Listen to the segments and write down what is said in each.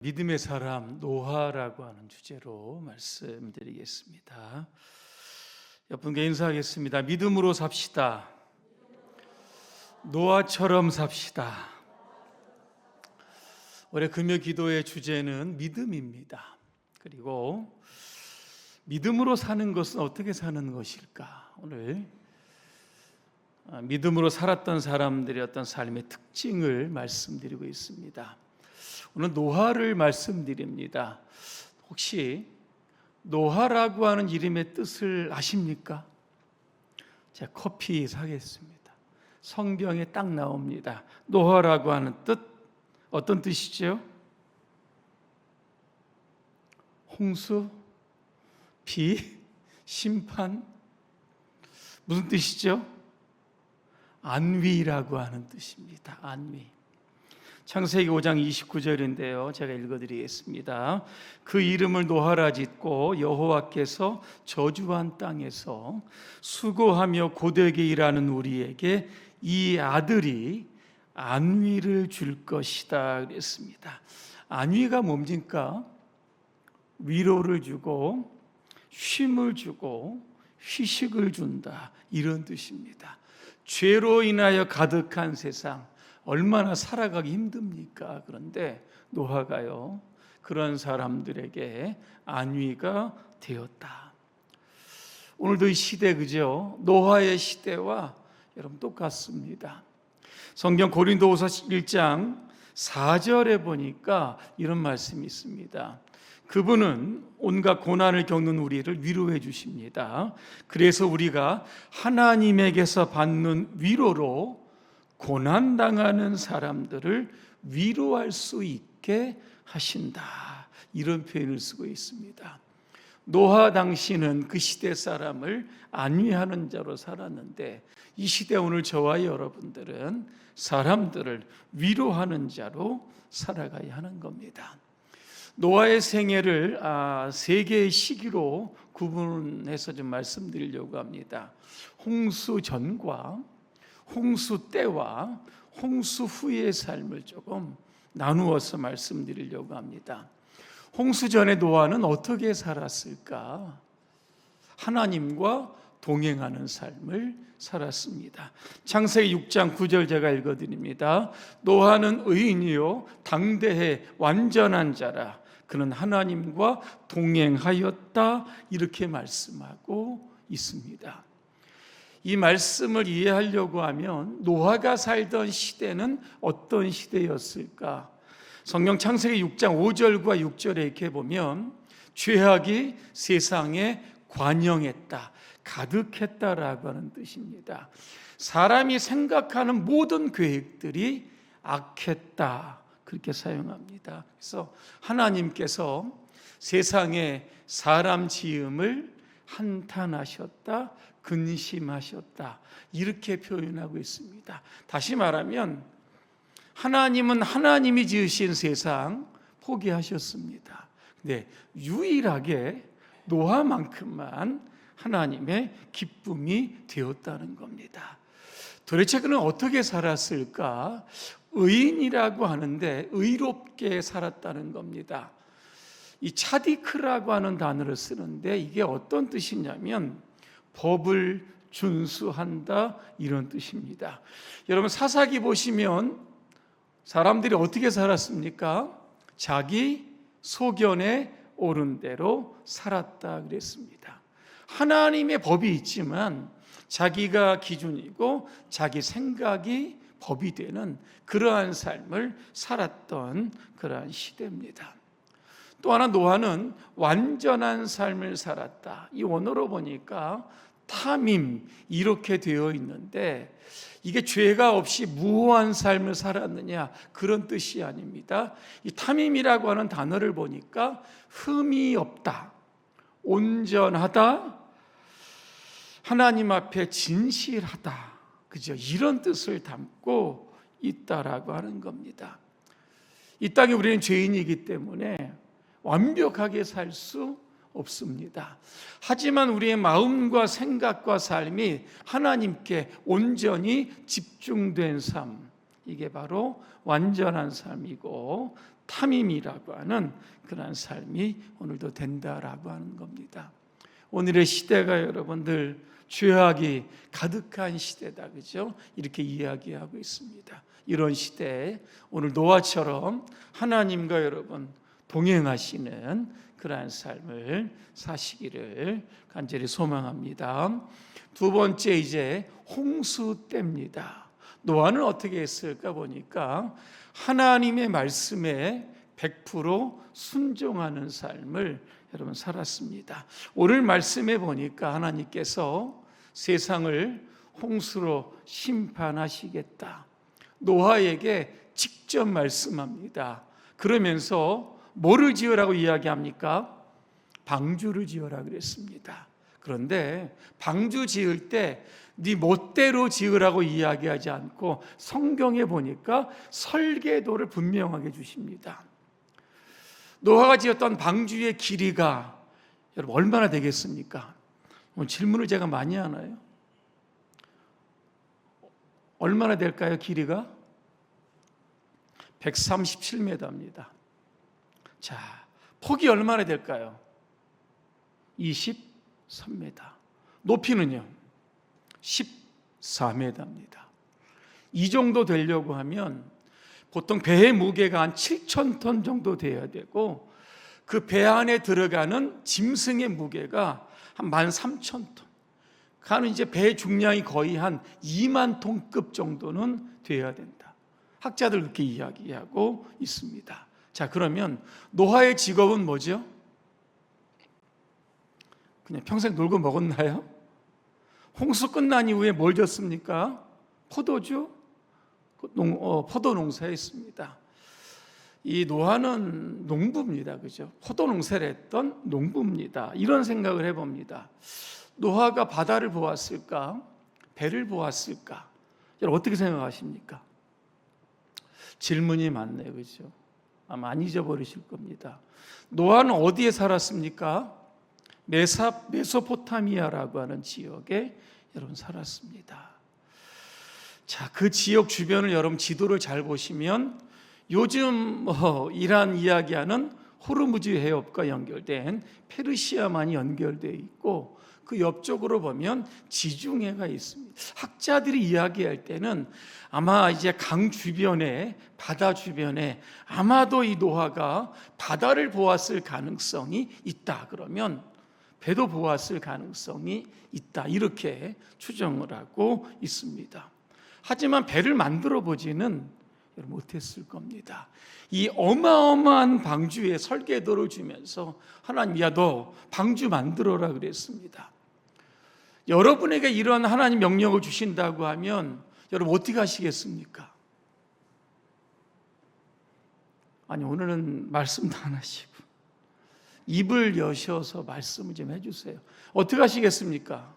믿음의 사람 노아라고 하는 주제로 말씀드리겠습니다. 여러분께 인사하겠습니다. 믿음으로 삽시다. 노아처럼 삽시다. 올해 금요 기도의 주제는 믿음입니다. 그리고 믿음으로 사는 것은 어떻게 사는 것일까? 오늘 믿음으로 살았던 사람들의 어떤 삶의 특징을 말씀드리고 있습니다. 오늘 노아를 말씀드립니다. 혹시 노아라고 하는 이름의 뜻을 아십니까? 제가 커피 사겠습니다. 성경에 딱 나옵니다. 노아라고 하는 뜻, 어떤 뜻이죠? 홍수, 비, 심판, 무슨 뜻이죠? 안위라고 하는 뜻입니다. 안위. 창세기 5장 29절인데요. 제가 읽어드리겠습니다. 그 이름을 노아라 짓고 여호와께서 저주한 땅에서 수고하며 고되게 일하는 우리에게 이 아들이 안위를 줄 것이다 그랬습니다. 안위가 뭡니까? 위로를 주고 쉼을 주고 휴식을 준다, 이런 뜻입니다. 죄로 인하여 가득한 세상, 얼마나 살아가기 힘듭니까? 그런데 노아가요, 그런 사람들에게 안위가 되었다. 오늘도 이 시대, 그죠? 노아의 시대와 여러분 똑같습니다. 성경 고린도후서 1장 4절에 보니까 이런 말씀이 있습니다. 그분은 온갖 고난을 겪는 우리를 위로해 주십니다. 그래서 우리가 하나님에게서 받는 위로로 고난당하는 사람들을 위로할 수 있게 하신다, 이런 표현을 쓰고 있습니다. 노아 당시는 그 시대 사람을 안위하는 자로 살았는데, 이 시대 오늘 저와 여러분들은 사람들을 위로하는 자로 살아가야 하는 겁니다. 노아의 생애를 세 개의 시기로 구분해서 좀 말씀드리려고 합니다. 홍수 전과 홍수 때와 홍수 후의 삶을 조금 나누어서 말씀드리려고 합니다. 홍수 전에 노아는 어떻게 살았을까? 하나님과 동행하는 삶을 살았습니다. 창세기 6장 9절 제가 읽어드립니다. 노아는 의인이요 당대의 완전한 자라. 그는 하나님과 동행하였다, 이렇게 말씀하고 있습니다. 이 말씀을 이해하려고 하면 노아가 살던 시대는 어떤 시대였을까? 성경 창세기 6장 5절과 6절에 이렇게 보면 죄악이 세상에 관영했다, 가득했다라고 하는 뜻입니다. 사람이 생각하는 모든 계획들이 악했다, 그렇게 사용합니다. 그래서 하나님께서 세상에 사람 지음을 한탄하셨다, 근심하셨다, 이렇게 표현하고 있습니다. 다시 말하면 하나님은 하나님이 지으신 세상 포기하셨습니다. 근데 유일하게 노아만큼만 하나님의 기쁨이 되었다는 겁니다. 도대체 그는 어떻게 살았을까? 의인이라고 하는데 의롭게 살았다는 겁니다. 이 차디크라고 하는 단어를 쓰는데 이게 어떤 뜻이냐면 법을 준수한다, 이런 뜻입니다. 여러분 사사기 보시면 사람들이 어떻게 살았습니까? 자기 소견에 옳은 대로 살았다 그랬습니다. 하나님의 법이 있지만 자기가 기준이고 자기 생각이 법이 되는 그러한 삶을 살았던 그러한 시대입니다. 또 하나, 노아는 완전한 삶을 살았다. 이 원어로 보니까 탐임, 이렇게 되어 있는데 이게 죄가 없이 무호한 삶을 살았느냐, 그런 뜻이 아닙니다. 이 탐임이라고 하는 단어를 보니까 흠이 없다, 온전하다, 하나님 앞에 진실하다, 그죠? 이런 뜻을 담고 있다라고 하는 겁니다. 이 땅에 우리는 죄인이기 때문에 완벽하게 살 수 없습니다. 하지만 우리의 마음과 생각과 삶이 하나님께 온전히 집중된 삶, 이게 바로 완전한 삶이고 탐임이라고 하는 그러한 삶이 오늘도 된다라고 하는 겁니다. 오늘의 시대가 여러분들 죄악이 가득한 시대다, 그죠? 이렇게 이야기하고 있습니다. 이런 시대에 오늘 노아처럼 하나님과 여러분 동행하시는 그러한 삶을 사시기를 간절히 소망합니다. 두 번째, 이제 홍수 때입니다. 노아는 어떻게 했을까 보니까 하나님의 말씀에 100% 순종하는 삶을 여러분 살았습니다. 오늘 말씀에 보니까 하나님께서 세상을 홍수로 심판하시겠다, 노아에게 직접 말씀합니다. 그러면서 뭐를 지으라고 이야기합니까? 방주를 지으라 그랬습니다. 그런데 방주 지을 때 네 멋대로 지으라고 이야기하지 않고 성경에 보니까 설계도를 분명하게 주십니다. 노아가 지었던 방주의 길이가 여러분 얼마나 되겠습니까? 오늘 질문을 제가 많이 하나요? 얼마나 될까요? 길이가 137m입니다. 자, 폭이 얼마나 될까요? 23m. 높이는요? 14m입니다. 이 정도 되려고 하면 보통 배의 무게가 한 7,000톤 정도 돼야 되고, 그 배 안에 들어가는 짐승의 무게가 한 13,000톤. 가는 이제 배 중량이 거의 한 2만 톤급 정도는 돼야 된다. 학자들 그렇게 이야기하고 있습니다. 자, 그러면 노아의 직업은 뭐죠? 그냥 평생 놀고 먹었나요? 홍수 끝난 이후에 뭘 졌습니까? 포도주? 포도 농사했습니다. 이 노아는 농부입니다. 그죠? 포도 농사를 했던 농부입니다. 이런 생각을 해봅니다. 노아가 바다를 보았을까? 배를 보았을까? 여러분 어떻게 생각하십니까? 질문이 많네요. 그죠? 아마 안 잊어버리실 겁니다. 노아는 어디에 살았습니까? 메소포타미아라고 하는 지역에 여러분 살았습니다. 자, 그 지역 주변을 여러분 지도를 잘 보시면 요즘 이란 이야기하는 호르무즈 해협과 연결된 페르시아만이 연결되어 있고, 그 옆쪽으로 보면 지중해가 있습니다. 학자들이 이야기할 때는 아마 이제 강 주변에, 바다 주변에 아마도 이 노아가 바다를 보았을 가능성이 있다. 그러면 배도 보았을 가능성이 있다. 이렇게 추정을 하고 있습니다. 하지만 배를 만들어 보지는 못했을 겁니다. 이 어마어마한 방주에 설계도를 주면서 하나님, 야, 너 방주 만들어라 그랬습니다. 여러분에게 이런 하나님 명령을 주신다고 하면 여러분 어떻게 하시겠습니까? 아니, 오늘은 말씀도 안 하시고 입을 여셔서 말씀을 좀 해주세요. 어떻게 하시겠습니까?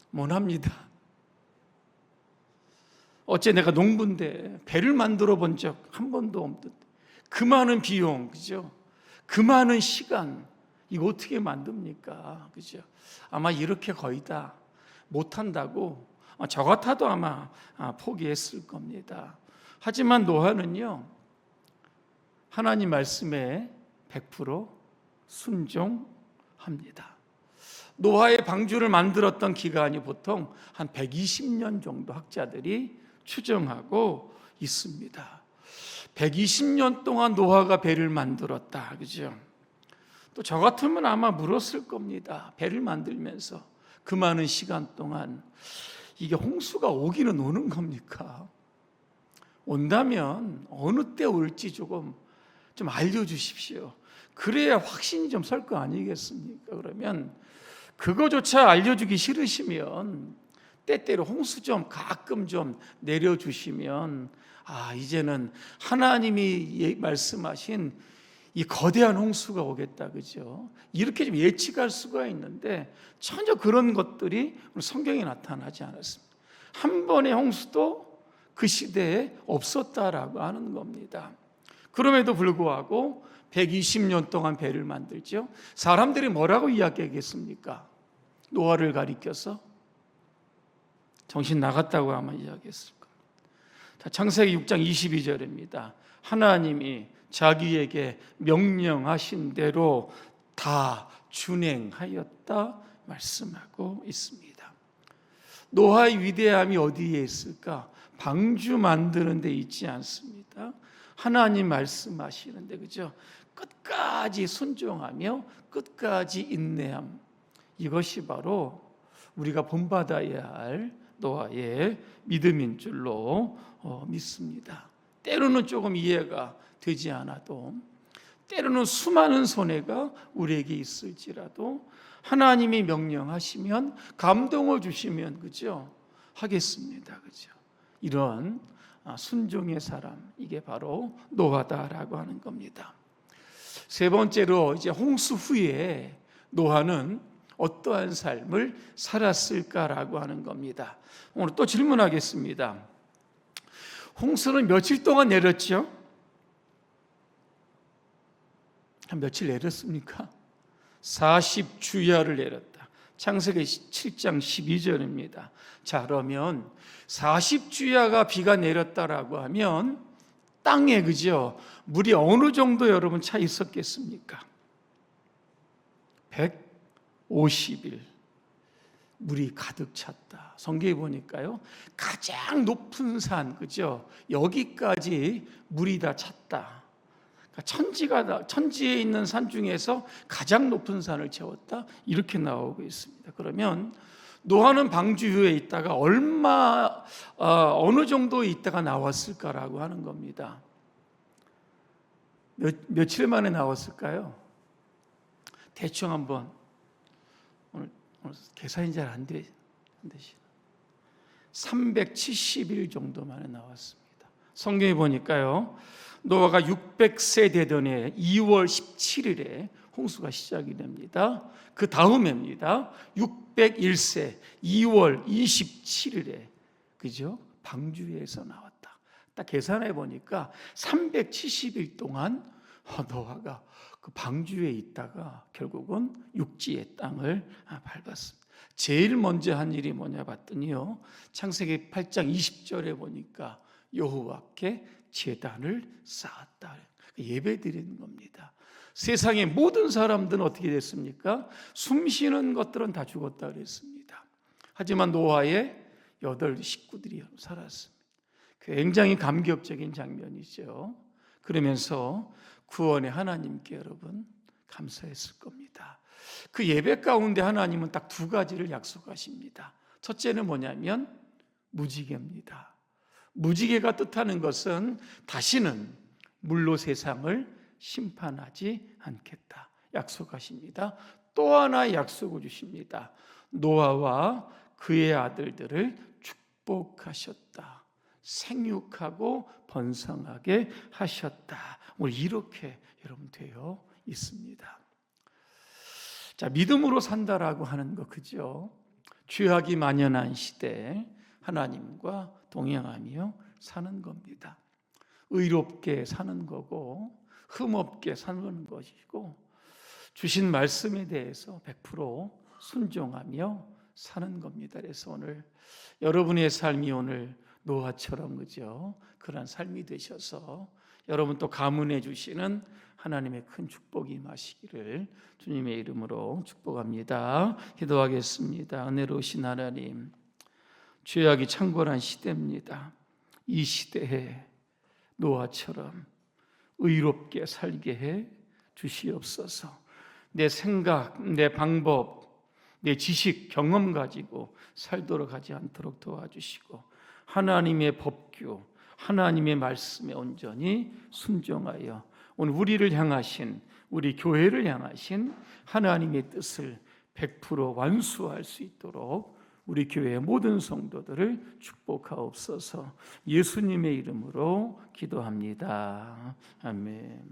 못합니다. 어째 내가 농부인데 배를 만들어 본 적 한 번도 없는데 그 많은 비용, 그죠? 그 많은 시간, 이거 어떻게 만듭니까? 그죠? 아마 이렇게 거의 다 못한다고 저 같아도 아마 포기했을 겁니다. 하지만 노아는요, 하나님 말씀에 100% 순종합니다. 노아의 방주를 만들었던 기간이 보통 한 120년 정도 학자들이 추정하고 있습니다. 120년 동안 노아가 배를 만들었다. 그죠? 또 저 같으면 아마 물었을 겁니다. 배를 만들면서 그 많은 시간 동안 이게 홍수가 오기는 오는 겁니까? 온다면 어느 때 올지 좀 알려주십시오. 그래야 확신이 좀 설 거 아니겠습니까? 그러면 그거조차 알려주기 싫으시면 때때로 홍수 좀 가끔 좀 내려주시면, 이제는 하나님이 말씀하신 이 거대한 홍수가 오겠다, 그죠? 이렇게 좀 예측할 수가 있는데 전혀 그런 것들이 성경에 나타나지 않았습니다. 한 번의 홍수도 그 시대에 없었다라고 하는 겁니다. 그럼에도 불구하고 120년 동안 배를 만들죠. 사람들이 뭐라고 이야기하겠습니까? 노아를 가리켜서 정신 나갔다고 아마 이야기했을 겁니다. 자, 창세기 6장 22절입니다. 하나님이 자기에게 명령하신 대로 다 준행하였다 말씀하고 있습니다. 노아의 위대함이 어디에 있을까? 방주 만드는 데 있지 않습니다. 하나님 말씀하시는데, 그죠? 끝까지 순종하며 끝까지 인내함, 이것이 바로 우리가 본받아야 할 노아의 믿음인 줄로 믿습니다. 때로는 조금 이해가 되지 않아도, 때로는 수많은 손해가 우리에게 있을지라도 하나님이 명령하시면, 감동을 주시면, 그죠? 하겠습니다. 그죠? 이런 순종의 사람, 이게 바로 노아다라고 하는 겁니다. 세 번째로, 이제 홍수 후에 노아는 어떠한 삶을 살았을까라고 하는 겁니다. 오늘 또 질문하겠습니다. 홍수는 며칠 동안 내렸죠? 한 며칠 내렸습니까? 40주야를 내렸다. 창세기 7장 12절입니다. 자, 그러면 40주야가 비가 내렸다라고 하면 땅에, 그죠? 물이 어느 정도 여러분 차 있었겠습니까? 150일 물이 가득 찼다. 성경에 보니까요, 가장 높은 산, 그죠? 여기까지 물이 다 찼다. 천지에 있는 산 중에서 가장 높은 산을 채웠다, 이렇게 나오고 있습니다. 그러면 노아는 방주에 있다가 어느 정도 있다가 나왔을까라고 하는 겁니다. 며칠 만에 나왔을까요? 대충 한번, 오늘 계산이 잘 안 되시나? 370일 정도 만에 나왔습니다. 성경에 보니까요, 노아가 600세 되던 해 2월 17일에 홍수가 시작이 됩니다. 그 다음 해입니다. 601세 2월 27일에, 그죠? 방주에서 나왔다. 딱 계산해 보니까 370일 동안 노아가 그 방주에 있다가 결국은 육지의 땅을 밟았습니다. 제일 먼저 한 일이 뭐냐 봤더니요, 창세기 8장 20절에 보니까 여호와께 제단을 쌓았다. 예배 드리는 겁니다. 세상의 모든 사람들은 어떻게 됐습니까? 숨쉬는 것들은 다 죽었다 그랬습니다. 하지만 노아의 8 식구들이 살았습니다. 굉장히 감격적인 장면이죠. 그러면서 구원의 하나님께 여러분 감사했을 겁니다. 그 예배 가운데 하나님은 딱 2가지를 약속하십니다. 첫째는 뭐냐면 무지개입니다. 무지개가 뜻하는 것은 다시는 물로 세상을 심판하지 않겠다 약속하십니다. 또 하나 약속을 주십니다. 노아와 그의 아들들을 축복하셨다. 생육하고 번성하게 하셨다. 오늘 이렇게 여러분 되어 있습니다. 자, 믿음으로 산다라고 하는 거, 그죠? 죄악이 만연한 시대에 하나님과 동행하며 사는 겁니다. 의롭게 사는 거고 흠없게 사는 것이고, 주신 말씀에 대해서 100% 순종하며 사는 겁니다. 그래서 오늘 여러분의 삶이 오늘 노아처럼, 그죠? 그런 삶이 되셔서 여러분 또 가문해 주시는 하나님의 큰 축복이 임하시기를 주님의 이름으로 축복합니다. 기도하겠습니다. 은혜로우신 하나님, 죄악이 창궐한 시대입니다. 이 시대에 노아처럼 의롭게 살게 해 주시옵소서. 내 생각, 내 방법, 내 지식, 경험 가지고 살도록 하지 않도록 도와주시고, 하나님의 법규, 하나님의 말씀에 온전히 순종하여 오늘 우리를 향하신, 우리 교회를 향하신 하나님의 뜻을 100% 완수할 수 있도록 우리 교회의 모든 성도들을 축복하옵소서. 예수님의 이름으로 기도합니다. 아멘.